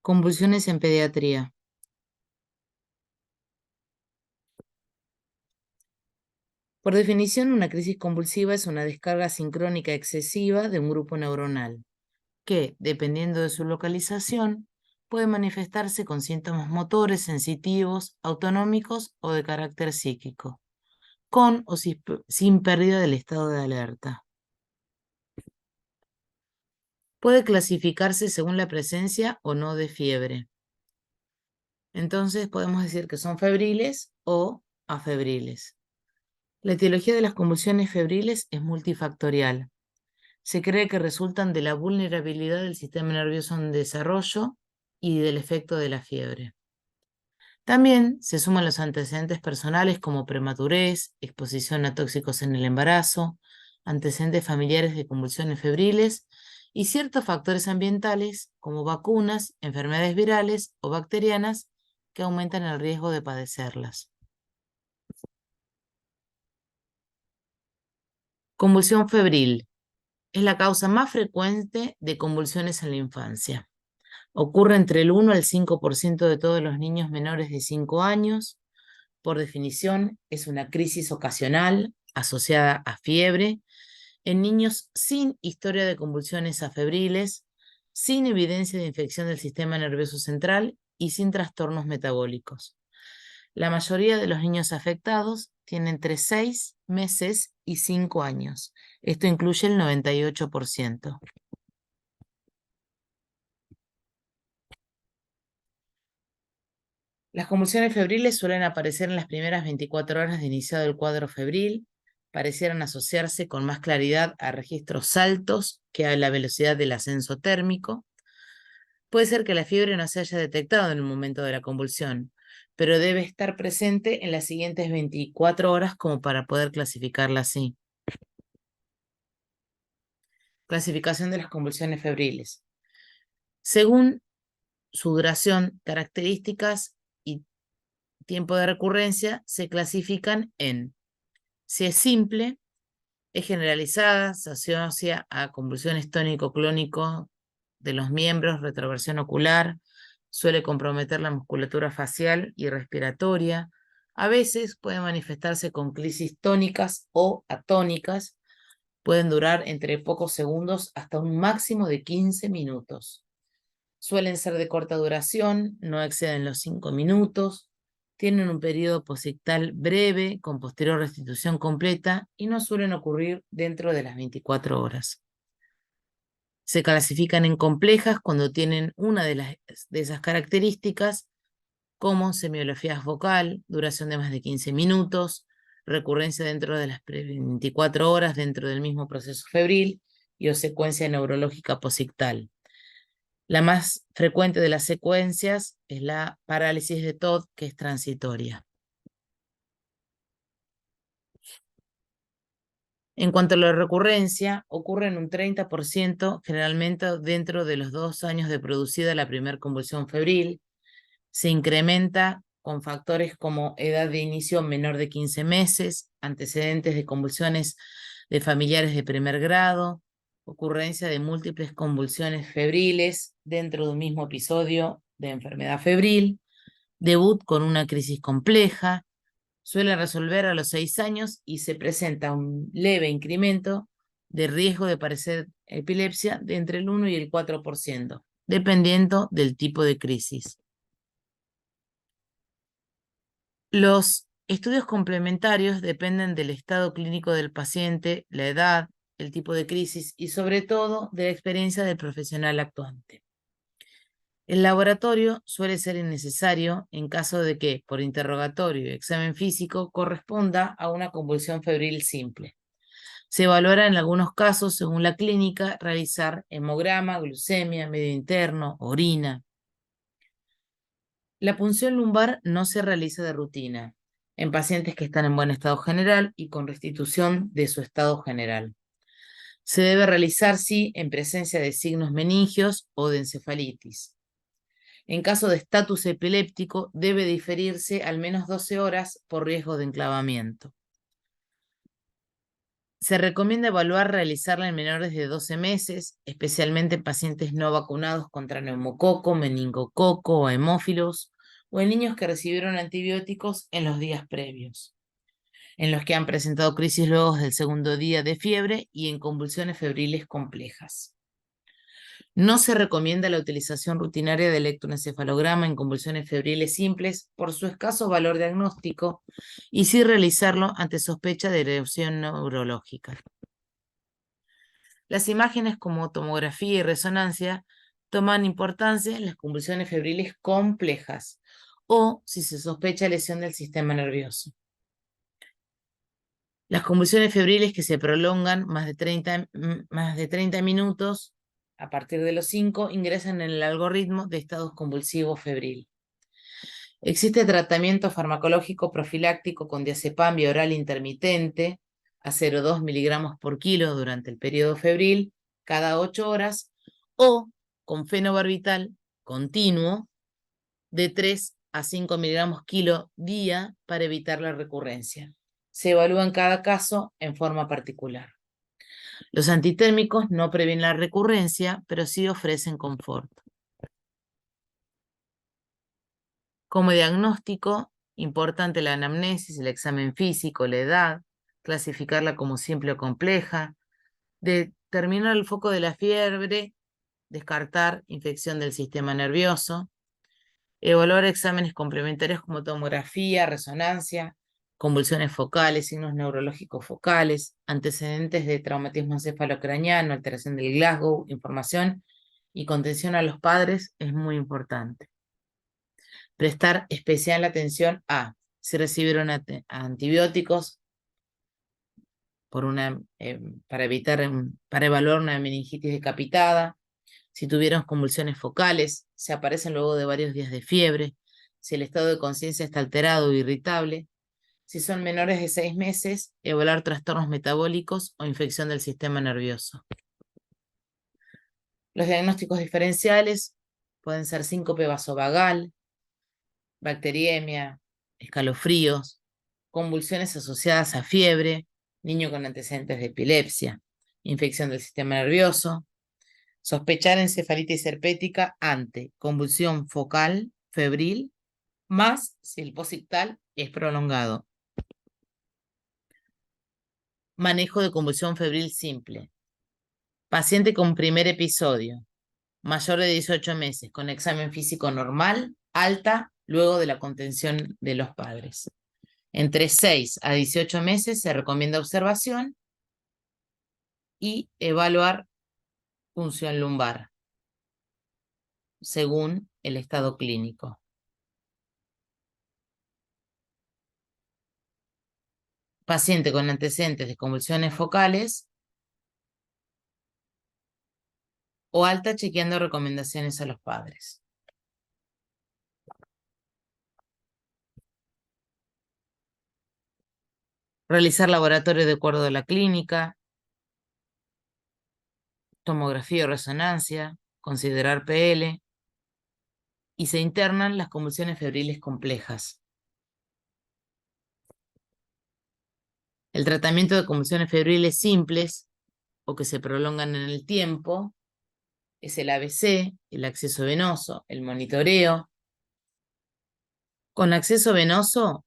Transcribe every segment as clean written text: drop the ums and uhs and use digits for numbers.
Convulsiones en pediatría. Por definición, una crisis convulsiva es una descarga sincrónica excesiva de un grupo neuronal, que, dependiendo de su localización, puede manifestarse con síntomas motores, sensitivos, autonómicos o de carácter psíquico, con o sin pérdida del estado de alerta. Puede clasificarse según la presencia o no de fiebre. Entonces podemos decir que son febriles o afebriles. La etiología de las convulsiones febriles es multifactorial. Se cree que resultan de la vulnerabilidad del sistema nervioso en desarrollo y del efecto de la fiebre. También se suman los antecedentes personales como prematurez, exposición a tóxicos en el embarazo, antecedentes familiares de convulsiones febriles y ciertos factores ambientales como vacunas, enfermedades virales o bacterianas que aumentan el riesgo de padecerlas. Convulsión febril es la causa más frecuente de convulsiones en la infancia. Ocurre entre el 1 al 5% de todos los niños menores de 5 años. Por definición, es una crisis ocasional asociada a fiebre en niños sin historia de convulsiones afebriles, sin evidencia de infección del sistema nervioso central y sin trastornos metabólicos. La mayoría de los niños afectados tienen entre 6 meses y 5 años. Esto incluye el 98%. Las convulsiones febriles suelen aparecer en las primeras 24 horas de iniciado el cuadro febril. Parecieran asociarse con más claridad a registros altos que a la velocidad del ascenso térmico. Puede ser que la fiebre no se haya detectado en el momento de la convulsión, pero debe estar presente en las siguientes 24 horas como para poder clasificarla así. Clasificación de las convulsiones febriles. Según su duración, características y tiempo de recurrencia, se clasifican en: si es simple, es generalizada, se asocia a convulsiones tónico-clónico de los miembros, retroversión ocular, suele comprometer la musculatura facial y respiratoria. A veces puede manifestarse con crisis tónicas o atónicas. Pueden durar entre pocos segundos hasta un máximo de 15 minutos. Suelen ser de corta duración, no exceden los 5 minutos, tienen un periodo posictal breve con posterior restitución completa y no suelen ocurrir dentro de las 24 horas. Se clasifican en complejas cuando tienen una de esas características, como semiología vocal, duración de más de 15 minutos, recurrencia dentro de las 24 horas dentro del mismo proceso febril y o secuencia neurológica posictal. La más frecuente de las secuencias es la parálisis de Todd, que es transitoria. En cuanto a la recurrencia, ocurre en un 30%, generalmente dentro de los 2 años de producida la primera convulsión febril. Se incrementa con factores como edad de inicio menor de 15 meses, antecedentes de convulsiones de familiares de primer grado, ocurrencia de múltiples convulsiones febriles dentro de un mismo episodio de enfermedad febril, debut con una crisis compleja, suele resolver a los 6 años y se presenta un leve incremento de riesgo de padecer epilepsia de entre el 1 y el 4%, dependiendo del tipo de crisis. Los estudios complementarios dependen del estado clínico del paciente, la edad, el tipo de crisis y sobre todo de la experiencia del profesional actuante. El laboratorio suele ser innecesario en caso de que, por interrogatorio y examen físico, corresponda a una convulsión febril simple. Se evaluará en algunos casos, según la clínica, realizar hemograma, glucemia, medio interno, orina. La punción lumbar no se realiza de rutina en pacientes que están en buen estado general y con restitución de su estado general. Se debe realizar, sí, en presencia de signos meningios o de encefalitis. En caso de estatus epiléptico, debe diferirse al menos 12 horas por riesgo de enclavamiento. Se recomienda realizarla en menores de 12 meses, especialmente en pacientes no vacunados contra neumococo, meningococo o hemófilos, o en niños que recibieron antibióticos en los días previos, en los que han presentado crisis luego del segundo día de fiebre y en convulsiones febriles complejas. No se recomienda la utilización rutinaria del electroencefalograma en convulsiones febriles simples por su escaso valor diagnóstico y sí realizarlo ante sospecha de erosión neurológica. Las imágenes como tomografía y resonancia toman importancia en las convulsiones febriles complejas o si se sospecha lesión del sistema nervioso. Las convulsiones febriles que se prolongan más de 30 minutos a partir de los 5 ingresan en el algoritmo de estados convulsivos febril. Existe tratamiento farmacológico profiláctico con diazepam vía oral intermitente a 0,2 miligramos por kilo durante el periodo febril cada 8 horas o con fenobarbital continuo de 3 a 5 miligramos kilo día para evitar la recurrencia. Se evalúa en cada caso en forma particular. Los antitérmicos no previenen la recurrencia, pero sí ofrecen confort. Como diagnóstico, importante la anamnesis, el examen físico, la edad, clasificarla como simple o compleja, determinar el foco de la fiebre, descartar infección del sistema nervioso, evaluar exámenes complementarios como tomografía, resonancia, convulsiones focales, signos neurológicos focales, antecedentes de traumatismo encefalocraniano, alteración del Glasgow, información y contención a los padres es muy importante. Prestar especial atención a si recibieron antibióticos para evaluar una meningitis decapitada, si tuvieron convulsiones focales, si aparecen luego de varios días de fiebre, si el estado de conciencia está alterado o irritable, si son menores de 6 meses, evaluar trastornos metabólicos o infección del sistema nervioso. Los diagnósticos diferenciales pueden ser síncope vasovagal, bacteriemia, escalofríos, convulsiones asociadas a fiebre, niño con antecedentes de epilepsia, infección del sistema nervioso, sospechar encefalitis herpética ante convulsión focal, febril, más si el posictal es prolongado. Manejo de convulsión febril simple. Paciente con primer episodio, mayor de 18 meses, con examen físico normal, alta, luego de la contención de los padres. Entre 6 a 18 meses se recomienda observación y evaluar punción lumbar, según el estado clínico. Paciente con antecedentes de convulsiones focales o alta chequeando recomendaciones a los padres. Realizar laboratorio de acuerdo a la clínica, tomografía o resonancia, considerar PL, y se internan las convulsiones febriles complejas. El tratamiento de convulsiones febriles simples o que se prolongan en el tiempo es el ABC, el acceso venoso, el monitoreo. Con acceso venoso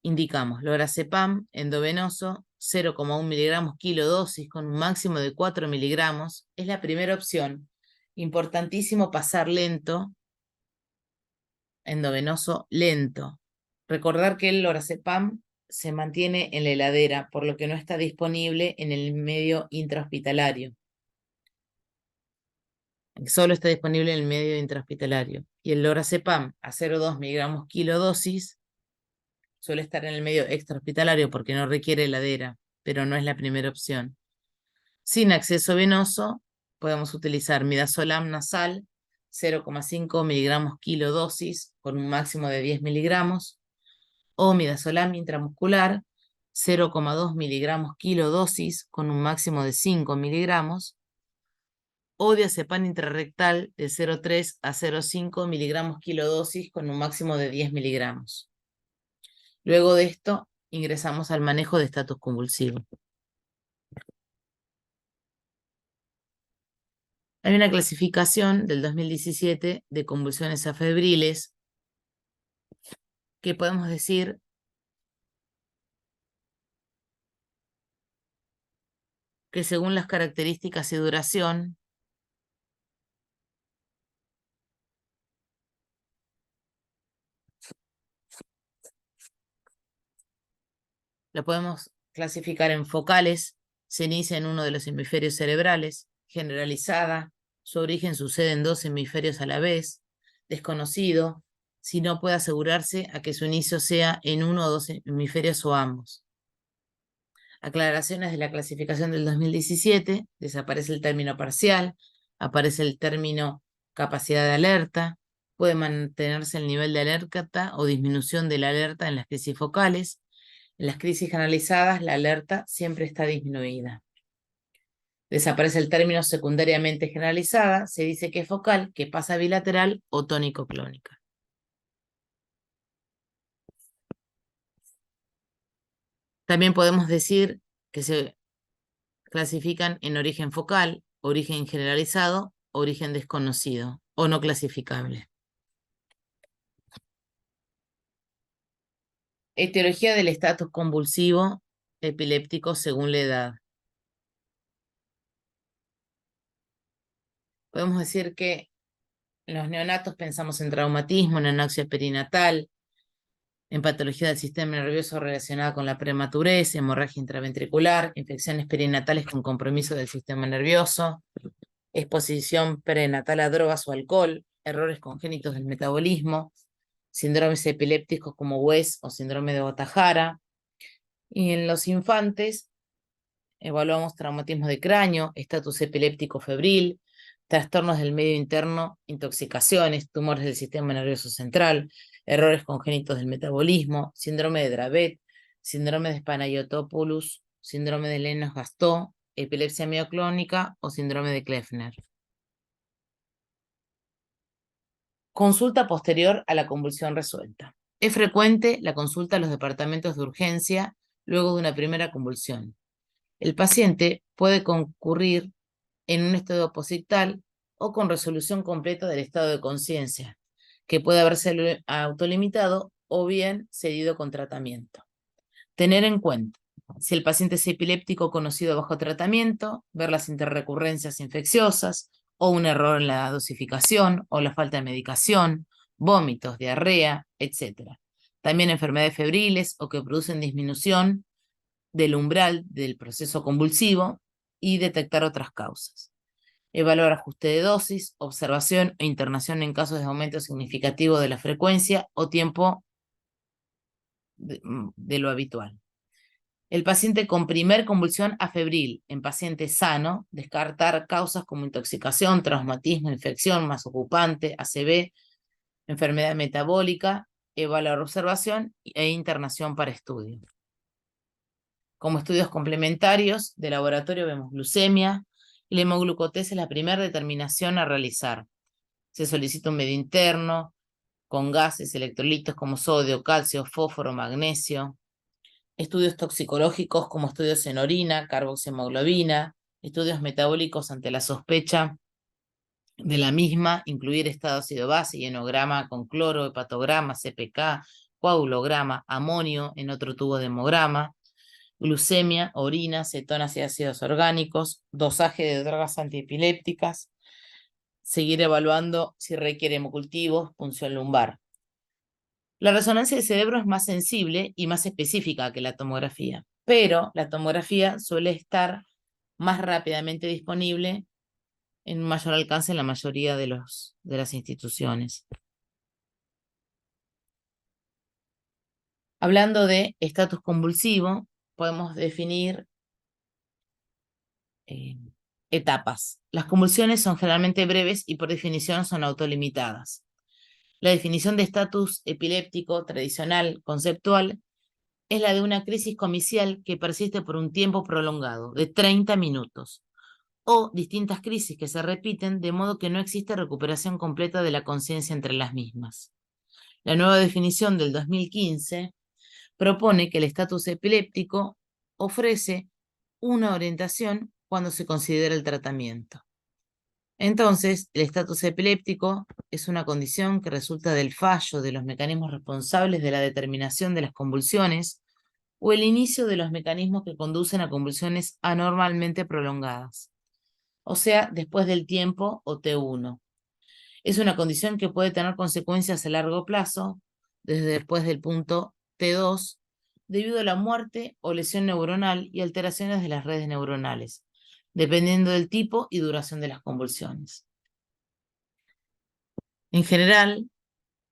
indicamos lorazepam endovenoso, 0,1 miligramos kilo dosis con un máximo de 4 miligramos. Es la primera opción. Importantísimo pasar lento, endovenoso lento. Recordar que el lorazepam se mantiene en la heladera, por lo que no está disponible en el medio intrahospitalario. Solo está disponible en el medio intrahospitalario. Y el lorazepam a 0,2 miligramos kilo dosis suele estar en el medio extrahospitalario porque no requiere heladera, pero no es la primera opción. Sin acceso venoso, podemos utilizar midazolam nasal, 0,5 miligramos kilo dosis con un máximo de 10 miligramos, o midazolam intramuscular, 0,2 miligramos kilo dosis con un máximo de 5 miligramos, o diazepam intrarrectal de 0,3 a 0,5 miligramos kilo dosis con un máximo de 10 miligramos. Luego de esto, ingresamos al manejo de estatus convulsivo. Hay una clasificación del 2017 de convulsiones afebriles que podemos decir que según las características y duración, la podemos clasificar en focales, se inicia en uno de los hemisferios cerebrales, generalizada, su origen sucede en dos hemisferios a la vez, desconocido, si no puede asegurarse a que su inicio sea en uno o dos hemisferios o ambos. Aclaraciones de la clasificación del 2017, desaparece el término parcial, aparece el término capacidad de alerta, puede mantenerse el nivel de alerta o disminución de la alerta en las crisis focales. En las crisis generalizadas, la alerta siempre está disminuida. Desaparece el término secundariamente generalizada, se dice que es focal, que pasa bilateral o tónico-clónica. También podemos decir que se clasifican en origen focal, origen generalizado, origen desconocido o no clasificable. Etiología del estatus convulsivo epiléptico según la edad. Podemos decir que en los neonatos pensamos en traumatismo, en anoxia perinatal, en patología del sistema nervioso relacionada con la prematurez, hemorragia intraventricular, infecciones perinatales con compromiso del sistema nervioso, exposición prenatal a drogas o alcohol, errores congénitos del metabolismo, síndromes epilépticos como West o síndrome de Ohtahara. Y en los infantes evaluamos traumatismo de cráneo, estatus epiléptico febril, trastornos del medio interno, intoxicaciones, tumores del sistema nervioso central, errores congénitos del metabolismo, síndrome de Dravet, síndrome de Panayotopoulos, síndrome de Lennox-Gastaut, epilepsia mioclónica o síndrome de Kleffner. Consulta posterior a la convulsión resuelta. Es frecuente la consulta a los departamentos de urgencia luego de una primera convulsión. El paciente puede concurrir en un estado posictal o con resolución completa del estado de conciencia, que puede haberse autolimitado o bien cedido con tratamiento. Tener en cuenta, si el paciente es epiléptico conocido bajo tratamiento, ver las interrecurrencias infecciosas o un error en la dosificación o la falta de medicación, vómitos, diarrea, etc. También enfermedades febriles o que producen disminución del umbral del proceso convulsivo y detectar otras causas. Evaluar ajuste de dosis, observación e internación en casos de aumento significativo de la frecuencia o tiempo de lo habitual. El paciente con primer convulsión afebril en paciente sano, descartar causas como intoxicación, traumatismo, infección más ocupante, ACV, enfermedad metabólica, evaluar observación e internación para estudio. Como estudios complementarios de laboratorio vemos glucemia, y la hemoglucotés es la primera determinación a realizar. Se solicita un medio interno con gases, electrolitos como sodio, calcio, fósforo, magnesio. Estudios toxicológicos como estudios en orina, carboxhemoglobina, estudios metabólicos ante la sospecha de la misma, incluir estado ácido-base y henograma con cloro, hepatograma, CPK, coagulograma, amonio en otro tubo de hemograma, glucemia, orina, cetonas y ácidos orgánicos, dosaje de drogas antiepilépticas, seguir evaluando si requiere hemocultivos, punción lumbar. La resonancia del cerebro es más sensible y más específica que la tomografía, pero la tomografía suele estar más rápidamente disponible en mayor alcance en la mayoría de las instituciones. Hablando de estatus convulsivo, podemos definir etapas. Las convulsiones son generalmente breves y por definición son autolimitadas. La definición de estatus epiléptico tradicional conceptual es la de una crisis comicial que persiste por un tiempo prolongado, de 30 minutos, o distintas crisis que se repiten de modo que no existe recuperación completa de la conciencia entre las mismas. La nueva definición del 2015 propone que el estatus epiléptico ofrece una orientación cuando se considera el tratamiento. Entonces, el estatus epiléptico es una condición que resulta del fallo de los mecanismos responsables de la determinación de las convulsiones o el inicio de los mecanismos que conducen a convulsiones anormalmente prolongadas, o sea, después del tiempo o T1. Es una condición que puede tener consecuencias a largo plazo, desde después del punto T2, debido a la muerte o lesión neuronal y alteraciones de las redes neuronales, dependiendo del tipo y duración de las convulsiones. En general,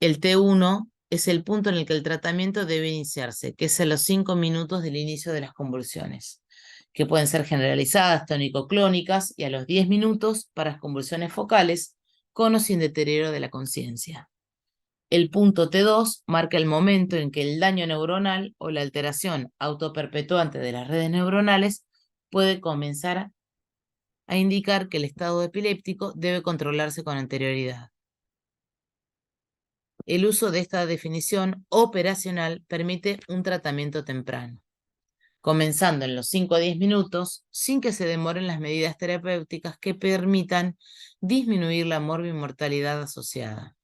el T1 es el punto en el que el tratamiento debe iniciarse, que es a los 5 minutos del inicio de las convulsiones, que pueden ser generalizadas, tónico-clónicas, y a los 10 minutos para las convulsiones focales, con o sin deterioro de la conciencia. El punto T2 marca el momento en que el daño neuronal o la alteración autoperpetuante de las redes neuronales puede comenzar a indicar que el estado epiléptico debe controlarse con anterioridad. El uso de esta definición operacional permite un tratamiento temprano, comenzando en los 5 a 10 minutos sin que se demoren las medidas terapéuticas que permitan disminuir la morbimortalidad asociada.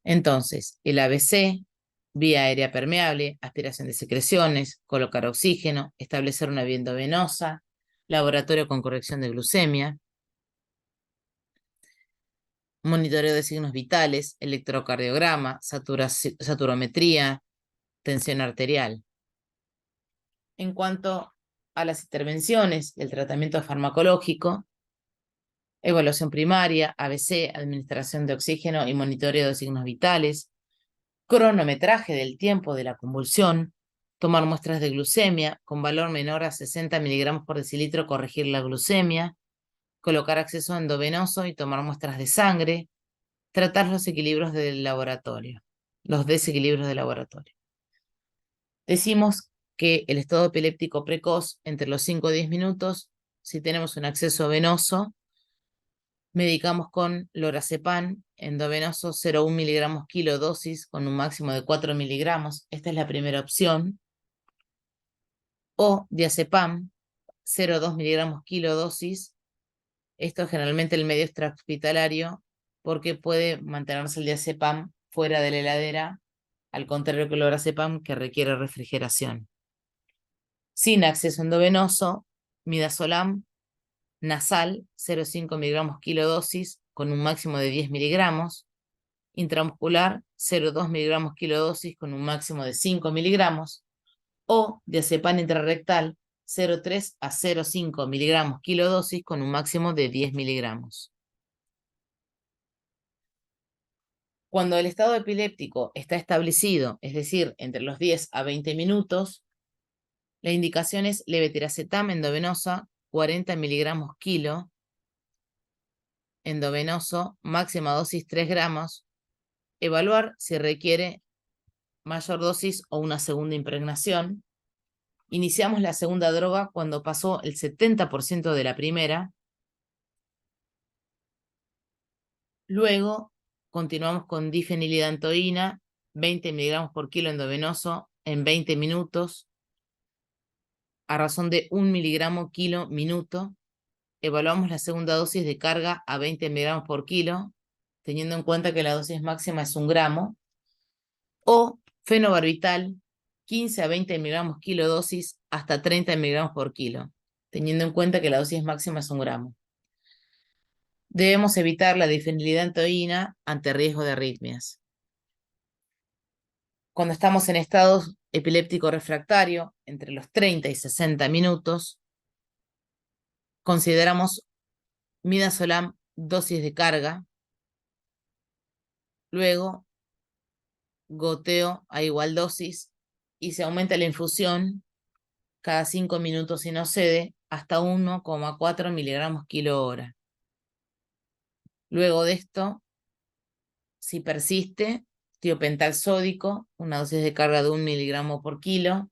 Entonces, el ABC, vía aérea permeable, aspiración de secreciones, colocar oxígeno, establecer una vía endovenosa, laboratorio con corrección de glucemia, monitoreo de signos vitales, electrocardiograma, saturometría, tensión arterial. En cuanto a las intervenciones, el tratamiento farmacológico, evaluación primaria, ABC, administración de oxígeno y monitoreo de signos vitales, cronometraje del tiempo de la convulsión, tomar muestras de glucemia con valor menor a 60 miligramos por decilitro, corregir la glucemia, colocar acceso endovenoso y tomar muestras de sangre, tratar los desequilibrios del laboratorio. Decimos que el estado epiléptico precoz, entre los 5 y 10 minutos, si tenemos un acceso venoso, medicamos con lorazepam endovenoso 0,1 miligramos kilo dosis con un máximo de 4 miligramos. Esta es la primera opción. O diazepam 0,2 miligramos kilo dosis. Esto generalmente el medio extrahospitalario porque puede mantenerse el diazepam fuera de la heladera, al contrario que el lorazepam que requiere refrigeración. Sin acceso endovenoso, midazolam nasal 0,5 miligramos kilo dosis con un máximo de 10 miligramos, intramuscular 0,2 miligramos kilo dosis con un máximo de 5 miligramos, o diazepam intrarrectal 0,3 a 0,5 miligramos kilo dosis con un máximo de 10 miligramos. Cuando el estado epiléptico está establecido, es decir, entre los 10 a 20 minutos, la indicación es levetiracetam endovenosa 40 miligramos kilo, endovenoso, máxima dosis 3 gramos, evaluar si requiere mayor dosis o una segunda impregnación. Iniciamos la segunda droga cuando pasó el 70% de la primera. Luego continuamos con difenilidantoína, 20 miligramos por kilo endovenoso en 20 minutos, a razón de 1 miligramo kilo minuto. Evaluamos la segunda dosis de carga a 20 miligramos por kilo, teniendo en cuenta que la dosis máxima es 1 gramo. O fenobarbital, 15 a 20 miligramos kilo dosis hasta 30 miligramos por kilo, teniendo en cuenta que la dosis máxima es 1 gramo. Debemos evitar la difenilidantoína ante riesgo de arritmias. Cuando estamos en estado epiléptico refractario, entre los 30 y 60 minutos, consideramos midazolam dosis de carga, luego goteo a igual dosis y se aumenta la infusión cada 5 minutos si no cede hasta 1,4 miligramos kilo hora. Luego de esto, si persiste, tiopental sódico, una dosis de carga de 1 miligramo por kilo,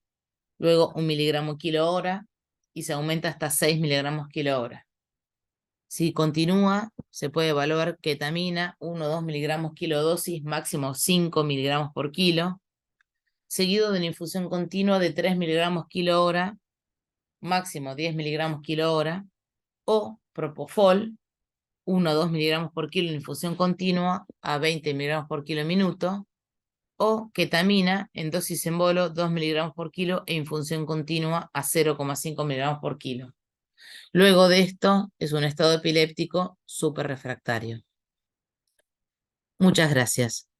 luego 1 miligramo kilo hora y se aumenta hasta 6 miligramos kilo hora. Si continúa, se puede evaluar ketamina, 1 o 2 miligramos kilo dosis, máximo 5 miligramos por kilo, seguido de una infusión continua de 3 miligramos kilo hora, máximo 10 miligramos kilo hora, o propofol, 1 o 2 miligramos por kilo en infusión continua a 20 miligramos por kilo minuto, o ketamina en dosis en bolo 2 miligramos por kilo e infusión continua a 0,5 miligramos por kilo. Luego de esto es un estado epiléptico súper refractario. Muchas gracias.